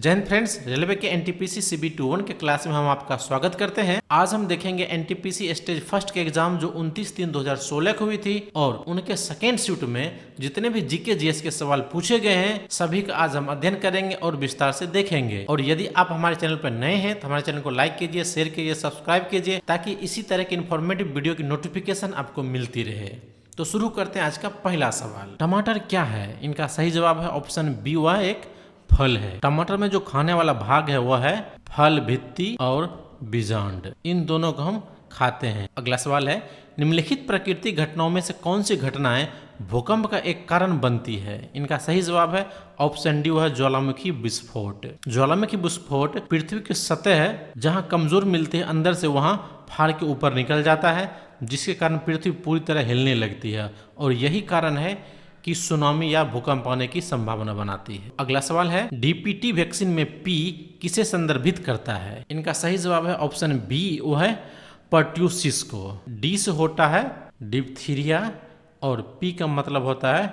जय Hind friends, railway के NTPC CB21 के क्लास में हम आपका स्वागत करते हैं। आज हम देखेंगे एनटीपीसी स्टेज फर्स्ट के एग्जाम जो 29/3/2016 को हुई थी और उनके सेकेंड शिफ्ट में जितने भी जीके जीएस के सवाल पूछे गए हैं सभी का आज हम अध्ययन करेंगे और विस्तार से देखेंगे। और यदि आप हमारे चैनल पर नए हैं तो हमारे चैनल को लाइक कीजिए, शेयर कीजिए, सब्सक्राइब कीजिए ताकि इसी तरह की इन्फॉर्मेटिव वीडियो की नोटिफिकेशन आपको मिलती रहे। तो शुरू करते हैं आज का पहला सवाल। टमाटर क्या है? इनका सही जवाब है ऑप्शन बी, वह एक फल है। टमाटर में जो खाने वाला भाग है वह है फल, भित्ति और बीजांड। इन दोनों को हम खाते हैं। अगला सवाल है, निम्नलिखित प्राकृतिक घटनाओं में से कौन सी घटनाएं भूकंप का एक कारण बनती है? इनका सही जवाब है ऑप्शन डी, वह है ज्वालामुखी विस्फोट। ज्वालामुखी विस्फोट पृथ्वी की सतह है जहां कमजोर मिलती है अंदर से वहां फाड़ के ऊपर निकल जाता है, जिसके कारण पृथ्वी पूरी तरह हिलने लगती है और यही कारण है कि सुनामी या भूकंप आने की संभावना बनाती है। अगला सवाल है, डीपीटी वैक्सीन में पी किसे संदर्भित करता है? इनका सही जवाब है ऑप्शन बी, वो है पर्ट्यूसिस को। डी से होता है डिप्थीरिया और पी का मतलब होता है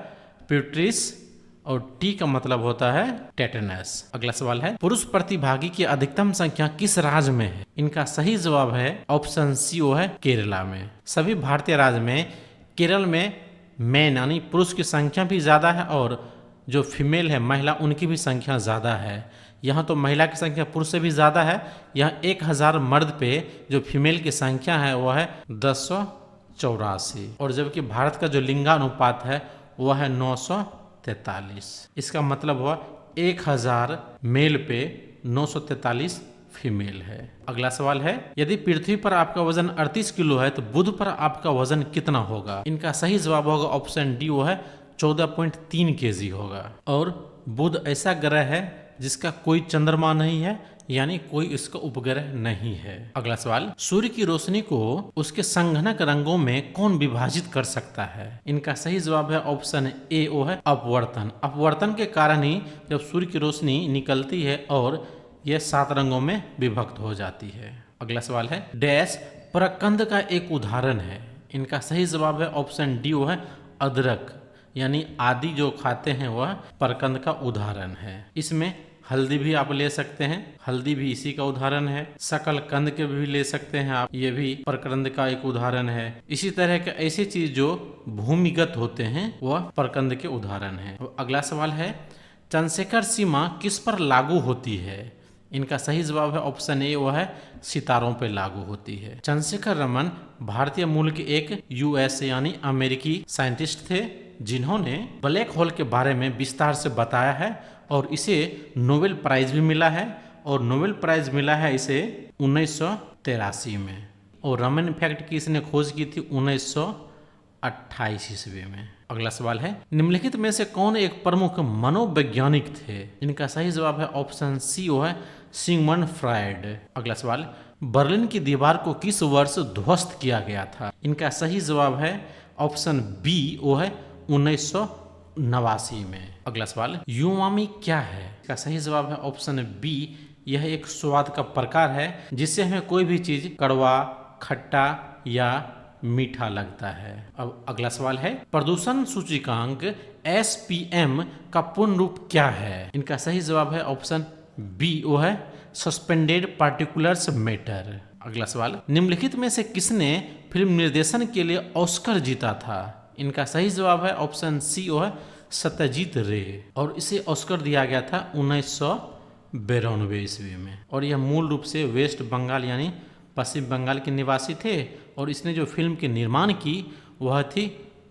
प्यूट्रिस और टी का मतलब होता है टेटनस। अगला सवाल है, पुरुष प्रतिभागी की अधिकतम संख्या किस राज्य में है? इनका सही जवाब है ऑप्शन सी, वो है केरला में। सभी भारतीय राज्य में केरल में मैन यानी पुरुष की संख्या भी ज़्यादा है और जो फीमेल है महिला उनकी भी संख्या ज़्यादा है। यहाँ तो महिला की संख्या पुरुष से भी ज़्यादा है। यहाँ 1000 मर्द पे जो फीमेल की संख्या है वह है 1084 और जबकि भारत का जो लिंगानुपात है वह है 943। इसका मतलब हुआ 1000 मेल पे 943 फीमेल है। अगला सवाल है, यदि पृथ्वी पर आपका वजन 38 किलो है तो बुध पर आपका वजन कितना होगा? इनका सही जवाब होगा ऑप्शन डी, वो है 14.3 kg होगा। और बुध ऐसा ग्रह है जिसका कोई चंद्रमा नहीं है, यानी कोई इसका उपग्रह नहीं है। अगला सवाल, सूर्य की रोशनी को उसके संघनक रंगों में कौन विभाजित कर सकता है? इनका सही जवाब है ऑप्शन ए, वो है अपवर्तन। अपवर्तन के कारण ही जब सूर्य की रोशनी निकलती है और यह 7 रंगों में विभक्त हो जाती है। अगला सवाल है, डैश प्रकंद का एक उदाहरण है? इनका सही जवाब है ऑप्शन डी, वो है अदरक। यानी आदि जो खाते हैं वह प्रकंद का उदाहरण है। इसमें हल्दी भी आप ले सकते हैं, हल्दी भी इसी का उदाहरण है। शकलकंद के भी ले सकते हैं आप, ये भी प्रकंद का एक उदाहरण है। इसी तरह के ऐसी चीज जो भूमिगत होते हैं वह प्रकंद के उदाहरण है। अगला सवाल है, चंद्रशेखर सीमा किस पर लागू होती है? इनका सही जवाब है ऑप्शन ए, वह है सितारों पर लागू होती है। चंद्रशेखर रमन भारतीय मूल के एक यूएस यानी अमेरिकी साइंटिस्ट थे जिन्होंने ब्लैक होल के बारे में विस्तार से बताया है और इसे नोबेल प्राइज भी मिला है और नोबेल प्राइज मिला है इसे 1983 में। और रमन इफेक्ट की इसने खोज की थी 1928 ईस्वी में। अगला सवाल है, निम्नलिखित में से कौन एक प्रमुख मनोवैज्ञानिक थे? इनका सही जवाब है ऑप्शन सी, वो है सिगमंड फ्रायड। अगला सवाल, बर्लिन की दीवार को किस वर्ष ध्वस्त किया गया था? इनका सही जवाब है ऑप्शन बी, वो है 1989 में। अगला सवाल, यूमामी क्या है? इसका सही जवाब है ऑप्शन बी, यह एक स्वाद का प्रकार है जिससे हमें कोई भी चीज कड़वा, खट्टा या मीठा लगता है। अब अगला सवाल है, प्रदूषण सूचकांक SPM का पूर्ण रूप क्या है? इनका सही जवाब है ऑप्शन बी, वो है सस्पेंडेड पार्टिकुलर्स मैटर। अगला सवाल, निम्नलिखित में से किसने फिल्म निर्देशन के लिए ऑस्कर जीता था? इनका सही जवाब है ऑप्शन सी, वो है सत्यजीत रे और इसे ऑस्कर दिया गया था 1992 ईस्वी में। और यह मूल रूप से वेस्ट बंगाल यानी पश्चिम बंगाल के निवासी थे और इसने जो फिल्म के निर्माण की वह थी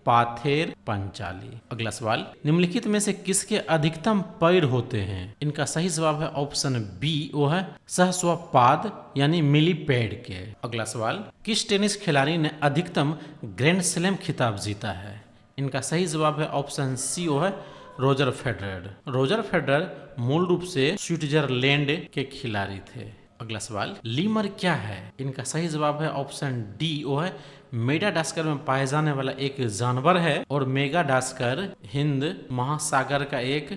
पाथेर पंचाली। अगला सवाल, निम्नलिखित में से किसके अधिकतम पैर होते हैं? इनका सही जवाब है ऑप्शन बी, वो है सहस्वपाद यानी मिलीपैड के। अगला सवाल, किस टेनिस खिलाड़ी ने अधिकतम ग्रैंड स्लैम खिताब जीता है? इनका सही जवाब है ऑप्शन सी, वो है रोजर फेडरर। रोजर फेडरर मूल रूप से स्विट्जरलैंड के खिलाड़ी थे। अगला सवाल, लीमर क्या है? इनका सही जवाब है ऑप्शन डी, वो है मेडागास्कर में पाए जाने वाला एक जानवर है और मेगाडास्कर हिंद महासागर का एक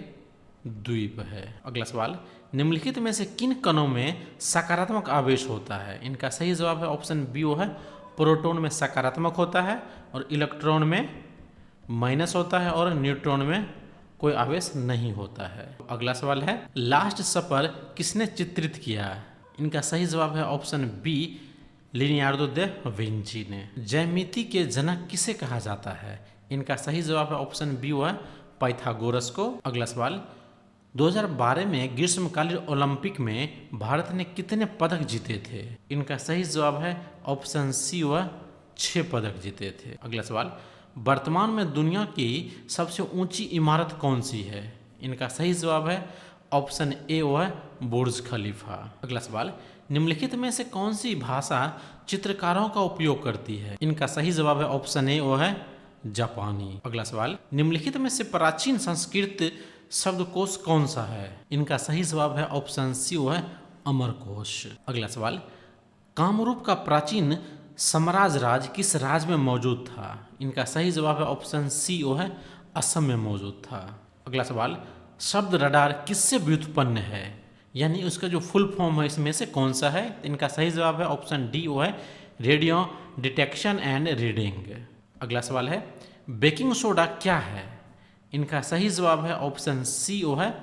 द्वीप है। अगला सवाल, निम्नलिखित में से किन कणों में सकारात्मक आवेश होता है? इनका सही जवाब है ऑप्शन बी, वो है प्रोटॉन में सकारात्मक होता है और इलेक्ट्रॉन में माइनस होता है और न्यूट्रॉन में कोई आवेश नहीं होता है। अगला सवाल है, लास्ट सपर किसने चित्रित किया? इनका सही जवाब है ऑप्शन बी, लियोनार्डो दे विंची ने। ज्यामिति के जनक किसे कहा जाता है? इनका सही जवाब है ऑप्शन बी, वह पाइथागोरस को। अगला सवाल, 2012 में ग्रीष्मकालीन ओलंपिक में भारत ने कितने पदक जीते थे? इनका सही जवाब है ऑप्शन सी, वह 6 पदक जीते थे। अगला सवाल, वर्तमान में दुनिया की सबसे ऊंची इमारत कौन सी है? इनका सही जवाब है ऑप्शन ए, वह बुर्ज खलीफा। अगला सवाल, निम्नलिखित में से कौन सी भाषा चित्रकारों का उपयोग करती है? इनका सही जवाब है ऑप्शन ए, वह है जापानी। अगला सवाल, निम्नलिखित में से प्राचीन संस्कृत शब्दकोश कौन सा है? इनका सही जवाब है ऑप्शन सी, वह है अमरकोश। अगला सवाल, कामरूप का प्राचीन समराज राज किस राज्य में मौजूद था? इनका सही जवाब है ऑप्शन सी, वह है असम में मौजूद था। अगला सवाल, शब्द रडार किससे व्युत्पन्न है? यानी उसका जो फुल फॉर्म है इसमें से कौन सा है? इनका सही जवाब है ऑप्शन डी, वो है रेडियो डिटेक्शन एंड रीडिंग। अगला सवाल है, बेकिंग सोडा क्या है? इनका सही जवाब है ऑप्शन सी, वो है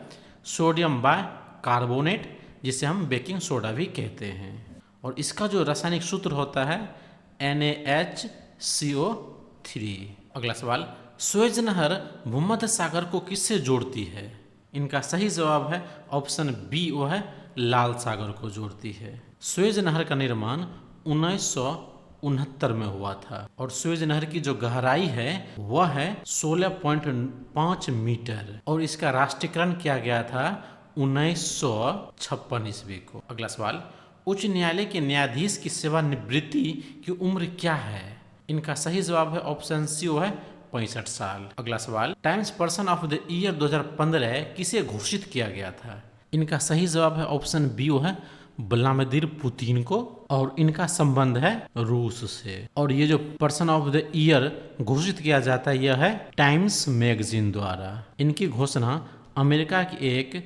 सोडियम बाय कार्बोनेट, जिसे हम बेकिंग सोडा भी कहते हैं। और इसका जो रासायनिक सूत्र होता है NaHCO3। अगला सवाल, सुएज नहर भूमध्य सागर को किससे जोड़ती है? इनका सही जवाब है ऑप्शन बी, वो है लाल सागर को जोड़ती है। सुएज नहर का निर्माण 1969 में हुआ था और सुएज नहर की जो गहराई है वह है 16.5 मीटर और इसका राष्ट्रीयकरण किया गया था 1956 ईस्वी को। अगला सवाल, उच्च न्यायालय के न्यायाधीश की सेवानिवृत्ति की उम्र क्या है? इनका सही जवाब है ऑप्शन सी, वो है 65 साल। अगला सवाल, times person of the year 2015 किसे घोषित किया गया था? इनका सही जवाब है ऑप्शन बी, वो है व्लादिमीर पुतिन को और इनका संबंध है रूस से। और ये जो पर्सन ऑफ द ईयर घोषित किया जाता है यह है टाइम्स मैगजीन द्वारा। इनकी घोषणा अमेरिका की एक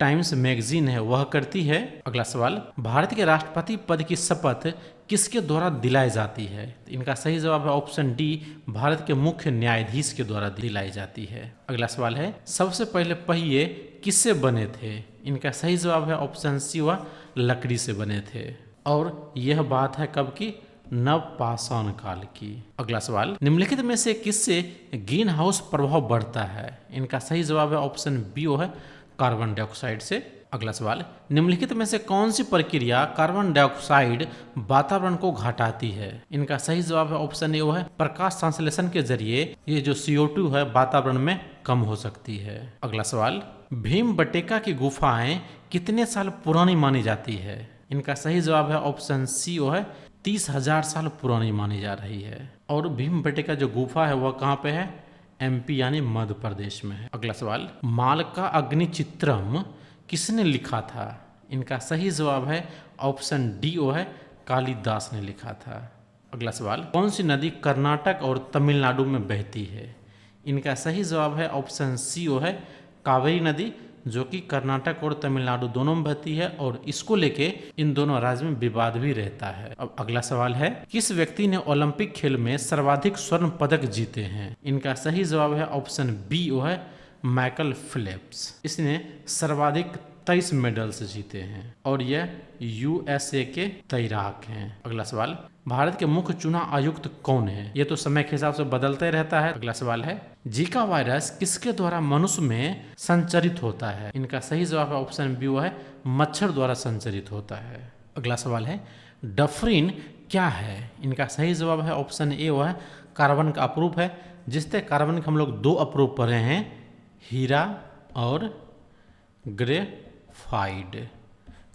टाइम्स मैगजीन है वह करती है। अगला सवाल, भारत के राष्ट्रपति पद की शपथ किसके द्वारा दिलाई जाती है? इनका सही जवाब है ऑप्शन डी, भारत के मुख्य न्यायाधीश के द्वारा दिलाई जाती है। अगला सवाल है, सबसे पहले पहिए किससे बने थे? इनका सही जवाब है ऑप्शन सी, वह लकड़ी से बने थे और यह बात है कब की? नवपाषाण काल की। अगला सवाल, निम्नलिखित में से किससे ग्रीन हाउस प्रभाव बढ़ता है? इनका सही जवाब है ऑप्शन बी, वो है कार्बन डाइऑक्साइड से। अगला सवाल, निम्नलिखित में से कौन सी प्रक्रिया कार्बन डाइऑक्साइड वातावरण को घटाती है? इनका सही जवाब है ऑप्शन ए, वो है प्रकाश संश्लेषण के जरिए ये जो CO2 है वातावरण में कम हो सकती है। अगला सवाल, भीमबटका की गुफाएं कितने साल पुरानी मानी जाती है? इनका सही जवाब है ऑप्शन सी, वो है 30,000 साल पुरानी मानी जा रही है। और भीमबटका जो गुफा है वह कहाँ पे है? MP यानी मध्य प्रदेश में है। अगला सवाल, मालका अग्निचित्रम किसने लिखा था? इनका सही जवाब है ऑप्शन डी, वो है कालिदास ने लिखा था। अगला सवाल, कौन सी नदी कर्नाटक और तमिलनाडु में बहती है? इनका सही जवाब है ऑप्शन सी, वो है कावेरी नदी, जो कि कर्नाटक और तमिलनाडु दोनों में बहती है और इसको लेके इन दोनों राज्यों में विवाद भी रहता है। अब अगला सवाल है, किस व्यक्ति ने ओलंपिक खेल में सर्वाधिक स्वर्ण पदक जीते हैं? इनका सही जवाब है ऑप्शन बी, वो है माइकल फिलिप्स। इसने सर्वाधिक 23 मेडल्स जीते हैं और यह USA के तैराक हैं। अगला सवाल, भारत के मुख्य चुनाव आयुक्त कौन है? ये तो समय के हिसाब से बदलते रहता है। अगला सवाल है, जीका वायरस किसके द्वारा मनुष्य में संचरित होता है? इनका सही जवाब है ऑप्शन बी, वो है मच्छर द्वारा संचरित होता है। अगला सवाल है, डफरिन क्या है? इनका सही जवाब है ऑप्शन ए, वो है कार्बन का अपरूप है। जिससे कार्बन के हम लोग 2 अपरूप पढ़े हैं, हीरा और ग्रेफाइड।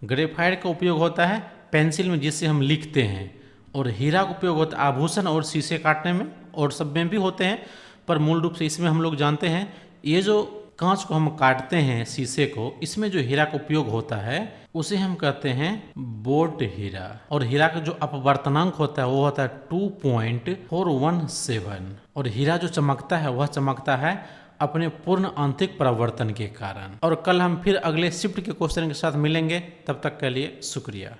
ग्रेफाइड का उपयोग होता है पेंसिल में जिससे हम लिखते हैं और हीरा का उपयोग होता है आभूषण और शीशे काटने में और सब में भी होते हैं, पर मूल रूप से इसमें हम लोग जानते हैं ये जो कांच को हम काटते हैं शीशे को, इसमें जो हीरा का उपयोग होता है उसे हम कहते हैं बोट हीरा। और हीरा का जो अपवर्तनांक होता है वो होता है 2.417 और हीरा जो चमकता है वह चमकता है अपने पूर्ण आंतरिक परावर्तन के कारण। और कल हम फिर अगले शिफ्ट के क्वेश्चन के साथ मिलेंगे, तब तक के लिए शुक्रिया।